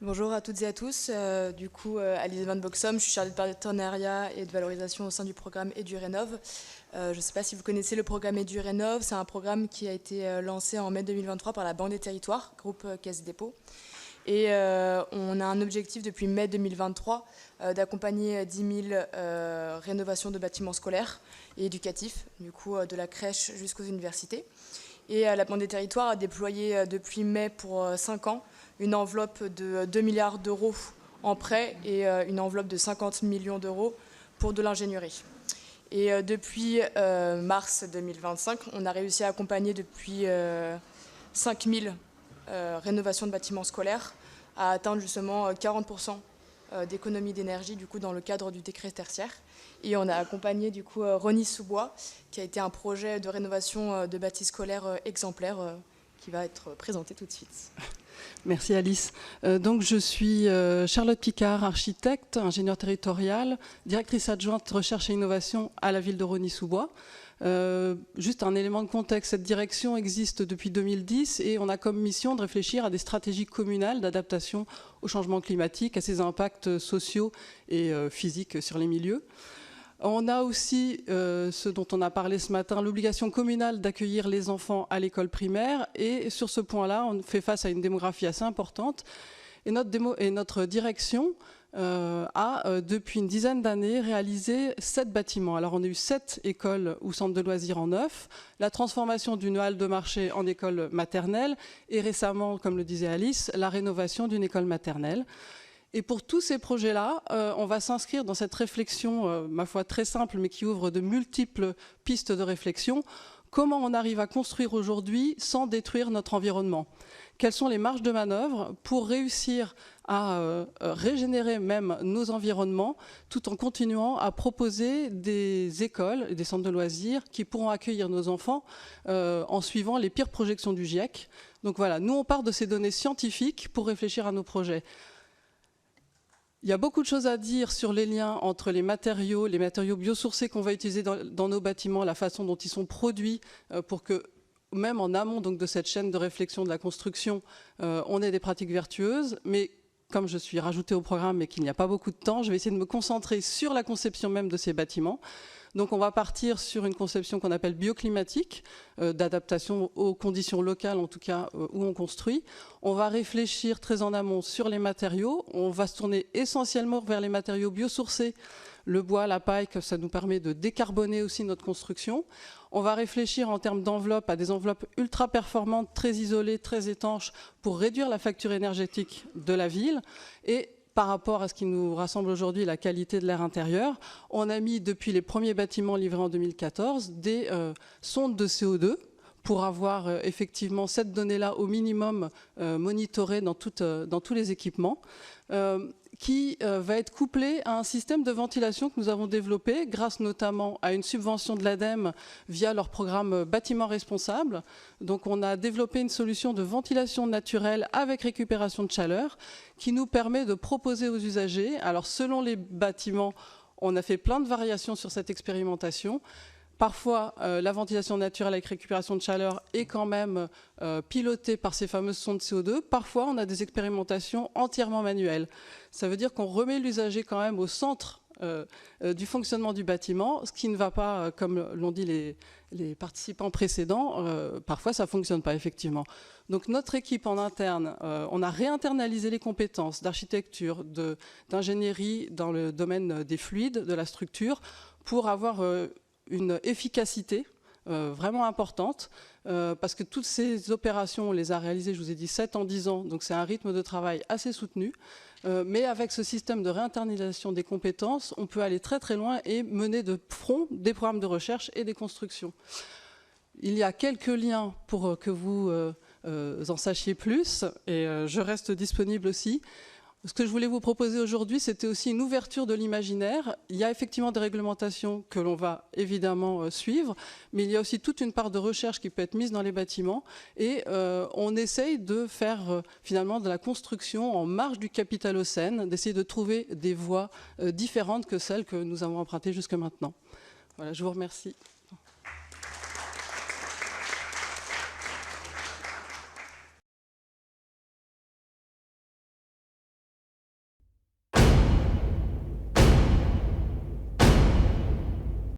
Bonjour à toutes et à tous. Alice Van Boxom, je suis chargée de partenariat et de valorisation au sein du programme EduRénov. Je ne sais pas si vous connaissez le programme EduRénov. C'est un programme qui a été lancé en mai 2023 par la Banque des Territoires, groupe Caisse Dépôt. Et on a un objectif depuis mai 2023 d'accompagner 10 000 rénovations de bâtiments scolaires et éducatifs, du coup de la crèche jusqu'aux universités. Et la Banque des Territoires a déployé depuis mai pour 5 ans une enveloppe de 2 milliards d'euros en prêts et une enveloppe de 50 millions d'euros pour de l'ingénierie. Et depuis mars 2025, on a réussi à accompagner depuis 5 000 rénovations de bâtiments scolaires à atteindre justement 40% d'économie d'énergie du coup, dans le cadre du décret tertiaire. Et on a accompagné du coup Rosny-sous-Bois, qui a été un projet de rénovation de bâtis scolaires exemplaire qui va être présenté tout de suite. Merci Alice. Donc je suis Charlotte Picard, architecte, ingénieure territoriale, directrice adjointe recherche et innovation à la ville de Rosny-sous-Bois. Juste un élément de contexte, cette direction existe depuis 2010 et on a comme mission de réfléchir à des stratégies communales d'adaptation au changement climatique, à ses impacts sociaux et physiques sur les milieux. On a aussi, ce dont on a parlé ce matin, l'obligation communale d'accueillir les enfants à l'école primaire. Et sur ce point-là, on fait face à une démographie assez importante. Et notre direction a, depuis une dizaine d'années, réalisé 7 bâtiments. Alors, on a eu 7 écoles ou centres de loisirs en neuf, la transformation d'une halle de marché en école maternelle et récemment, comme le disait Alice, la rénovation d'une école maternelle. Et pour tous ces projets-là, on va s'inscrire dans cette réflexion, ma foi très simple, mais qui ouvre de multiples pistes de réflexion. Comment on arrive à construire aujourd'hui sans détruire notre environnement? Quelles sont les marges de manœuvre pour réussir à régénérer même nos environnements tout en continuant à proposer des écoles et des centres de loisirs qui pourront accueillir nos enfants en suivant les pires projections du GIEC. Donc voilà, nous on part de ces données scientifiques pour réfléchir à nos projets. Il y a beaucoup de choses à dire sur les liens entre les matériaux biosourcés qu'on va utiliser dans nos bâtiments, la façon dont ils sont produits pour que, même en amont donc, de cette chaîne de réflexion de la construction, on ait des pratiques vertueuses. Mais comme je suis rajoutée au programme et qu'il n'y a pas beaucoup de temps, je vais essayer de me concentrer sur la conception même de ces bâtiments. Donc on va partir sur une conception qu'on appelle bioclimatique, d'adaptation aux conditions locales, en tout cas où on construit. On va réfléchir très en amont sur les matériaux. On va se tourner essentiellement vers les matériaux biosourcés, le bois, la paille, que ça nous permet de décarboner aussi notre construction. On va réfléchir en termes d'enveloppes à des enveloppes ultra performantes, très isolées, très étanches, pour réduire la facture énergétique de la ville. Et par rapport à ce qui nous rassemble aujourd'hui, la qualité de l'air intérieur, on a mis depuis les premiers bâtiments livrés en 2014 des sondes de CO2 pour avoir effectivement cette donnée-là au minimum monitorée dans tous les équipements, qui va être couplée à un système de ventilation que nous avons développé grâce notamment à une subvention de l'ADEME via leur programme Bâtiments Responsables. Donc on a développé une solution de ventilation naturelle avec récupération de chaleur qui nous permet de proposer aux usagers, alors selon les bâtiments, on a fait plein de variations sur cette expérimentation. Parfois, la ventilation naturelle avec récupération de chaleur est quand même pilotée par ces fameuses sondes CO2. Parfois, on a des expérimentations entièrement manuelles. Ça veut dire qu'on remet l'usager quand même au centre du fonctionnement du bâtiment, ce qui ne va pas, comme l'ont dit les participants précédents, parfois ça ne fonctionne pas effectivement. Donc notre équipe en interne, on a réinternalisé les compétences d'architecture, d'ingénierie dans le domaine des fluides, de la structure, pour avoir une efficacité vraiment importante, parce que toutes ces opérations, on les a réalisées, je vous ai dit, 7 en 10 ans, donc c'est un rythme de travail assez soutenu, mais avec ce système de réinternalisation des compétences, on peut aller très très loin et mener de front des programmes de recherche et des constructions. Il y a quelques liens pour que vous en sachiez plus, et je reste disponible aussi. Ce que je voulais vous proposer aujourd'hui, c'était aussi une ouverture de l'imaginaire. Il y a effectivement des réglementations que l'on va évidemment suivre, mais il y a aussi toute une part de recherche qui peut être mise dans les bâtiments. Et on essaye de faire finalement de la construction en marge du capitalocène, d'essayer de trouver des voies différentes que celles que nous avons empruntées jusque maintenant. Voilà, je vous remercie.